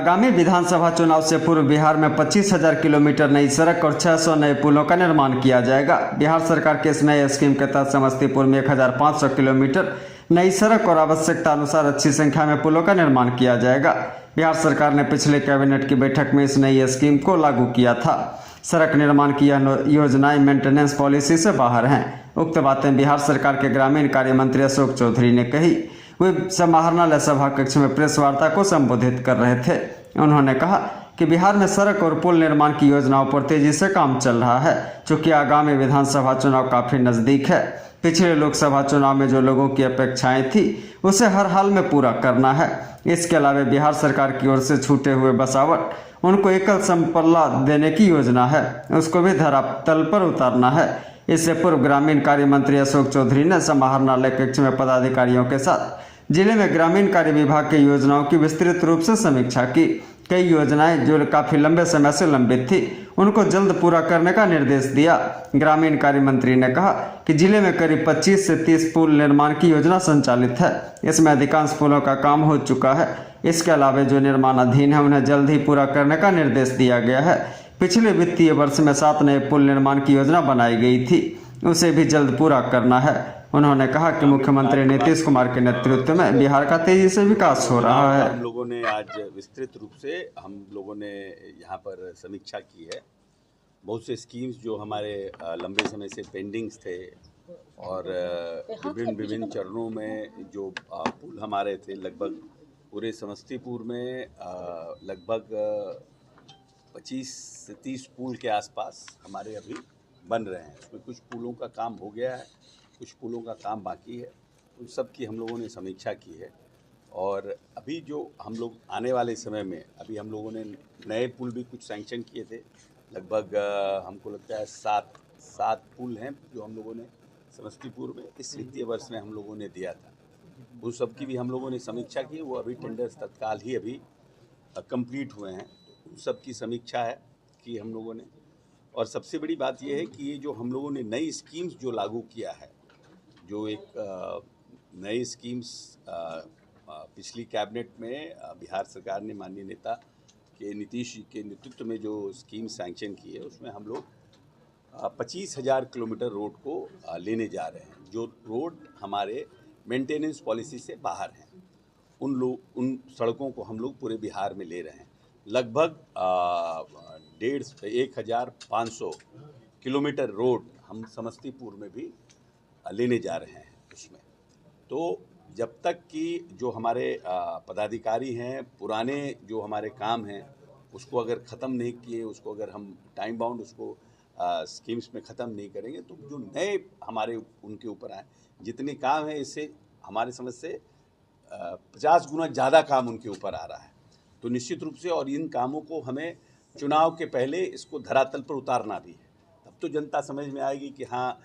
आगामी विधानसभा चुनाव से पूर्व बिहार में 25,000 किलोमीटर नई सड़क और 600 नए पुलों का निर्माण किया जाएगा। बिहार सरकार के इस नए स्कीम के तहत समस्तीपुर में 1,500 किलोमीटर नई सड़क और आवश्यकता अनुसार अच्छी संख्या में पुलों का निर्माण किया जाएगा। बिहार सरकार ने पिछले कैबिनेट की बैठक में इस नई स्कीम को लागू किया था। सड़क निर्माण की यह योजनाएं मेंटेनेंस पॉलिसी से बाहर हैं। उक्त बातें बिहार सरकार के ग्रामीण कार्य मंत्री अशोक चौधरी ने कही। वे समाहरणालय सभा कक्ष में प्रेस वार्ता को संबोधित कर रहे थे। उन्होंने कहा कि बिहार में सड़क और पुल निर्माण की योजनाओं पर तेजी से काम चल रहा है, चूँकि आगामी विधानसभा चुनाव काफी नजदीक है। पिछले लोकसभा चुनाव में जो लोगों की अपेक्षाएं थी उसे हर हाल में पूरा करना है। इसके अलावा बिहार सरकार की ओर से छूटे हुए बसावट उनको एकल संपल्ला देने की योजना है, उसको भी धरातल पर उतारना है। इससे पूर्व ग्रामीण कार्य मंत्री अशोक चौधरी ने समाहरणालय कक्ष में पदाधिकारियों के साथ जिले में ग्रामीण कार्य विभाग की योजनाओं की विस्तृत रूप से समीक्षा की। कई योजनाएं जो काफी लंबे समय से लंबित थी उनको जल्द पूरा करने का निर्देश दिया। ग्रामीण कार्य मंत्री ने कहा कि जिले में करीब 25 से 30 पुल निर्माण की योजना संचालित है। इसमें अधिकांश पुलों का काम हो चुका है। इसके अलावा जो निर्माणाधीन है उन्हें जल्द ही पूरा करने का निर्देश दिया गया है। पिछले वित्तीय वर्ष में 7 नए पुल निर्माण की योजना बनाई गई थी, उसे भी जल्द पूरा करना है। उन्होंने कहा कि मुख्यमंत्री नीतीश कुमार के नेतृत्व में बिहार का तेजी से विकास हो रहा है। हम लोगों ने आज विस्तृत रूप से यहाँ पर समीक्षा की है। बहुत से स्कीम्स जो हमारे लंबे समय से पेंडिंग्स थे और विभिन्न चरणों में जो पुल हमारे थे, लगभग पूरे समस्तीपुर में लगभग 25 से 30 पुल के आसपास हमारे अभी बन रहे हैं। उसमें कुछ पुलों का काम हो गया है, कुछ पुलों का काम बाकी है। उन सब की हम लोगों ने समीक्षा की है और अभी जो हम लोग आने वाले समय में अभी हम लोगों ने नए पुल भी कुछ सैंक्शन किए थे। लगभग हमको लगता है 7 पुल हैं जो हम लोगों ने समस्तीपुर में इस वित्तीय वर्ष में हम लोगों ने दिया था। उन सब की भी हम लोगों ने समीक्षा की। वो अभी टेंडर्स तत्काल ही अभी कंप्लीट हुए हैं। उन सब की समीक्षा है कि हम लोगों ने, और सबसे बड़ी बात यह है कि ये जो हम लोगों ने नई स्कीम्स जो लागू किया है, जो एक नई स्कीम्स पिछली कैबिनेट में बिहार सरकार ने माननीय नेता के नीतीश जी के नेतृत्व में जो स्कीम सैंक्शन की है, उसमें हम लोग 25,000 किलोमीटर रोड को लेने जा रहे हैं। जो रोड हमारे मेंटेनेंस पॉलिसी से बाहर हैं, उन सड़कों को हम लोग पूरे बिहार में ले रहे हैं। लगभग 1,500 किलोमीटर रोड हम समस्तीपुर में भी लेने जा रहे हैं। उसमें तो जब तक कि जो हमारे पदाधिकारी हैं, पुराने जो हमारे काम हैं उसको अगर ख़त्म नहीं किए, उसको अगर हम टाइम बाउंड उसको स्कीम्स में ख़त्म नहीं करेंगे, तो जो नए हमारे उनके ऊपर आए जितने काम हैं, इससे हमारे समझ से 50 गुना ज़्यादा काम उनके ऊपर आ रहा है। तो निश्चित रूप से, और इन कामों को हमें चुनाव के पहले इसको धरातल पर उतारना भी है। तब तो जनता समझ में आएगी कि हाँ,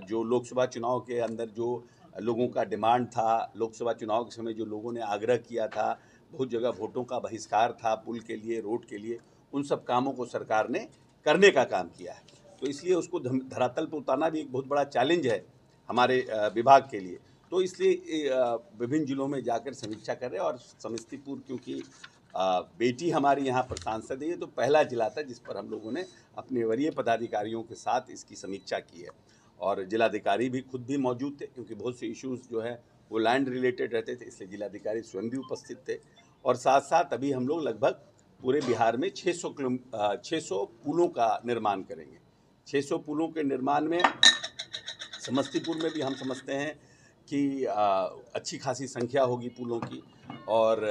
जो लोकसभा चुनाव के अंदर जो लोगों का डिमांड था, लोकसभा चुनाव के समय जो लोगों ने आग्रह किया था, बहुत जगह वोटों का बहिष्कार था पुल के लिए, रोड के लिए, उन सब कामों को सरकार ने करने का काम किया है। तो इसलिए उसको धरातल पर उतारना भी एक बहुत बड़ा चैलेंज है हमारे विभाग के लिए। तो इसलिए विभिन्न जिलों में जाकर समीक्षा कर रहे हैं। और समस्तीपुर क्योंकि बेटी हमारी यहाँ पर सांसद है, तो पहला जिला था जिस पर हम लोगों ने अपने वरीय पदाधिकारियों के साथ इसकी समीक्षा की है। और जिलाधिकारी भी खुद भी मौजूद थे, क्योंकि बहुत से इश्यूज़ जो है वो लैंड रिलेटेड रहते थे, इसलिए जिलाधिकारी स्वयं भी उपस्थित थे। और साथ साथ अभी हम लोग लगभग पूरे बिहार में 600 पुलों का निर्माण करेंगे। 600 पुलों के निर्माण में समस्तीपुर में भी हम समझते हैं कि अच्छी खासी संख्या होगी पुलों की। और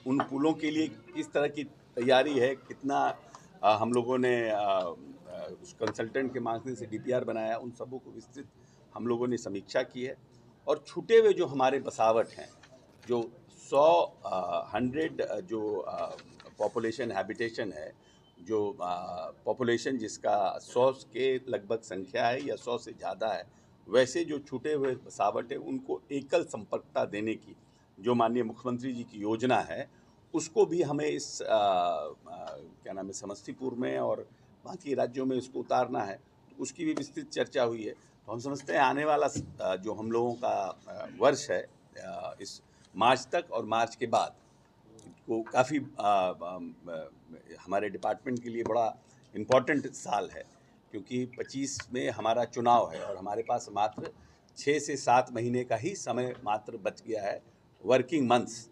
उन पुलों के लिए किस तरह की तैयारी है, कितना हम लोगों ने उस कंसल्टेंट के माध्यम से DPR बनाया, उन सबों को विस्तृत हम लोगों ने समीक्षा की है। और छूटे हुए जो हमारे बसावट हैं, जो 100 जो पॉपुलेशन हैबिटेशन है, जो पॉपुलेशन जिसका 100 के लगभग संख्या है या 100 से ज़्यादा है, वैसे जो छूटे हुए बसावट है उनको एकल संपर्कता देने की जो माननीय मुख्यमंत्री जी की योजना है, उसको भी हमें इस क्या नाम है, समस्तीपुर में और बाकी राज्यों में इसको उतारना है। तो उसकी भी विस्तृत चर्चा हुई है। तो हम समझते हैं आने वाला जो हम लोगों का वर्ष है, इस मार्च तक और मार्च के बाद को काफ़ी हमारे डिपार्टमेंट के लिए बड़ा इम्पोर्टेंट साल है, क्योंकि 25 में हमारा चुनाव है और हमारे पास मात्र 6 से 7 महीने का ही समय मात्र बच गया है, वर्किंग मंथ्स।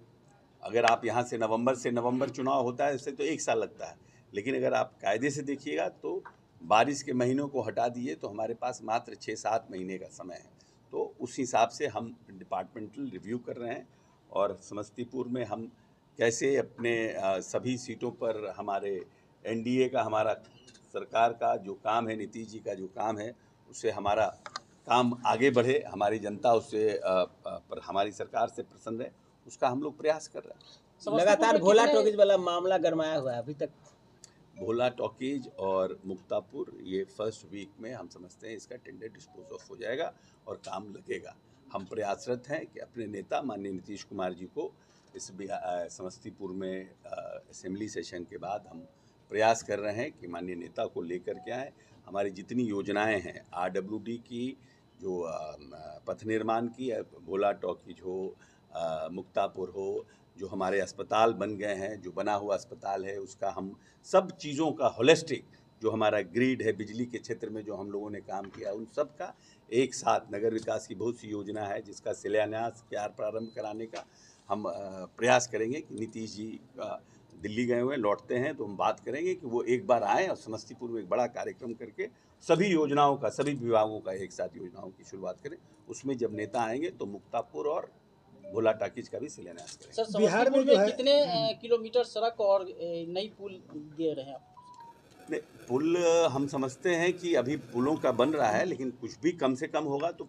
अगर आप यहाँ से नवंबर चुनाव होता है, इससे तो 1 साल लगता है, लेकिन अगर आप कायदे से देखिएगा तो बारिश के महीनों को हटा दिए तो हमारे पास मात्र 6-7 महीने का समय है। तो उस हिसाब से हम डिपार्टमेंटल रिव्यू कर रहे हैं और समस्तीपुर में हम कैसे अपने सभी सीटों पर हमारे एनडीए का, हमारा सरकार का जो काम है, नीतीश जी का जो काम है, उससे हमारा काम आगे बढ़े, हमारी जनता उससे पर हमारी सरकार से प्रसन्न है, उसका हम लोग प्रयास कर रहे हैं। लगातार भोला टॉकीज वाला मामला गरमाया हुआ है अभी तक। भोला टॉकीज और मुक्तापुर, ये फर्स्ट वीक में हम समझते हैं इसका टेंडर डिस्पोज ऑफ हो जाएगा और काम लगेगा। हम प्रयासरत हैं कि अपने नेता माननीय नीतीश कुमार जी को इस समस्तीपुर में असेंबली सेशन के बाद हम प्रयास कर रहे हैं कि माननीय नेता को लेकर के आएँ। हमारी जितनी योजनाएं हैं, आरडब्ल्यूडी की, जो पथ निर्माण की, भोला टॉकीज हो, मुक्तापुर हो, जो हमारे अस्पताल बन गए हैं, जो बना हुआ अस्पताल है, उसका हम सब चीज़ों का होलिस्टिक, जो हमारा ग्रिड है बिजली के क्षेत्र में जो हम लोगों ने काम किया, उन सब का एक साथ, नगर विकास की बहुत सी योजना है जिसका शिलान्यास प्रारंभ कराने का हम प्रयास करेंगे कि नीतीश जी दिल्ली गए हुए लौटते हैं तो हम बात करेंगे कि वो एक बार आएँ और समस्तीपुर में एक बड़ा कार्यक्रम करके सभी योजनाओं का, सभी विभागों का एक साथ योजनाओं की शुरुआत करें। उसमें जब नेता आएंगे तो मुक्तापुर और भोला टॉकीज का भी शिलान्यास करें। सर, बिहार में कितने किलोमीटर सड़क और नई पुल दे रहे हैं आप? नहीं, पुल हम समझते हैं कि अभी पुलों का बन रहा है, लेकिन कुछ भी कम से कम होगा तो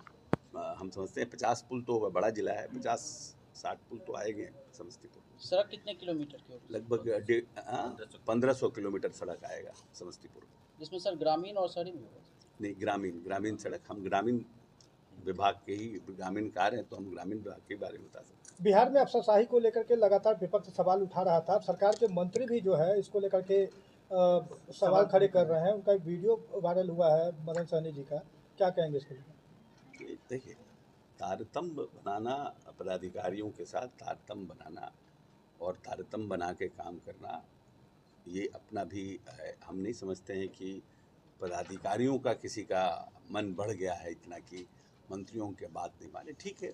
हम समझते हैं 50 पुल तो होगा, बड़ा जिला है, 50-60 पुल तो आएंगे समस्तीपुर। सड़क कितने किलोमीटर की होगी? लगभग 1500 किलोमीटर सड़क आएगा समस्तीपुर, जिसमें सर ग्रामीण और शहरी भी होगा? नहीं, ग्रामीण सड़क, हम ग्रामीण विभाग के ही ग्रामीण कार्य हैं तो हम ग्रामीण विभाग के बारे में बता सकते हैं। बिहार में अफसरशाही को लेकर के लगातार विपक्ष सवाल उठा रहा था। सरकार के मंत्री भी जो है इसको लेकर के सवाल खड़े कर रहे हैं। उनका एक वीडियो वायरल हुआ है मदन सहनी जी का, क्या कहेंगे इसके लिए? देखिए, तारतम्य बनाना, पदाधिकारियों के साथ तारतम्य बनाना और तारतम्य बना के काम करना, ये अपना भी है। हम नहीं समझते हैं कि पदाधिकारियों का किसी का मन बढ़ गया है इतना कि मंत्रियों के बात नहीं माने। ठीक है,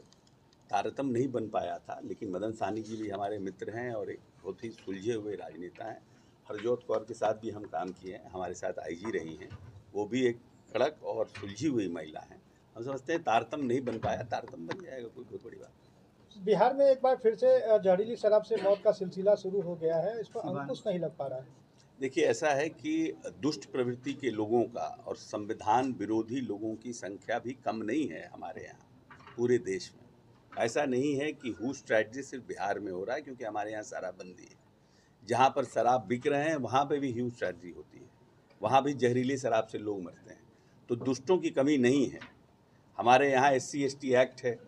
तारतम्य नहीं बन पाया था, लेकिन मदन सहनी जी भी हमारे मित्र हैं और एक बहुत ही सुलझे हुए राजनेता हैं। हरजोत कौर के साथ भी हम काम किए हैं, हमारे साथ आईजी रही हैं, वो भी एक कड़क और सुलझी हुई महिला हैं। हम समझते हैं तारतम्य नहीं बन पाया, तारतम्य बन जाएगा, कोई बहुत बड़ी बात। बिहार में एक बार फिर से जहरीली शराब से मौत का सिलसिला शुरू हो गया है, इस पर अंकुश नहीं लग पा रहा है। देखिए, ऐसा है कि दुष्ट प्रवृत्ति के लोगों का और संविधान विरोधी लोगों की संख्या भी कम नहीं है हमारे यहाँ, पूरे देश में। ऐसा नहीं है कि हुश ट्रेजेडी सिर्फ बिहार में हो रहा है, क्योंकि हमारे यहाँ शराबबंदी है। जहाँ पर शराब बिक रहे हैं वहाँ पे भी ह्यूज ट्रेजेडी होती है, वहाँ भी जहरीली शराब से लोग मरते हैं। तो दुष्टों की कमी नहीं है। हमारे यहाँ SC/ST एक्ट है,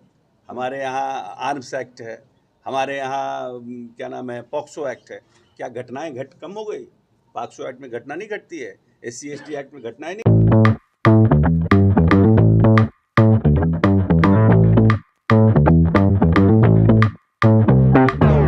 हमारे यहाँ आर्म्स एक्ट है, हमारे यहाँ क्या नाम है, पॉक्सो एक्ट है। क्या घटनाएं कम हो गई? पॉक्सो एक्ट में घटना नहीं घटती है, SC/ST एक्ट में घटनाएं नहीं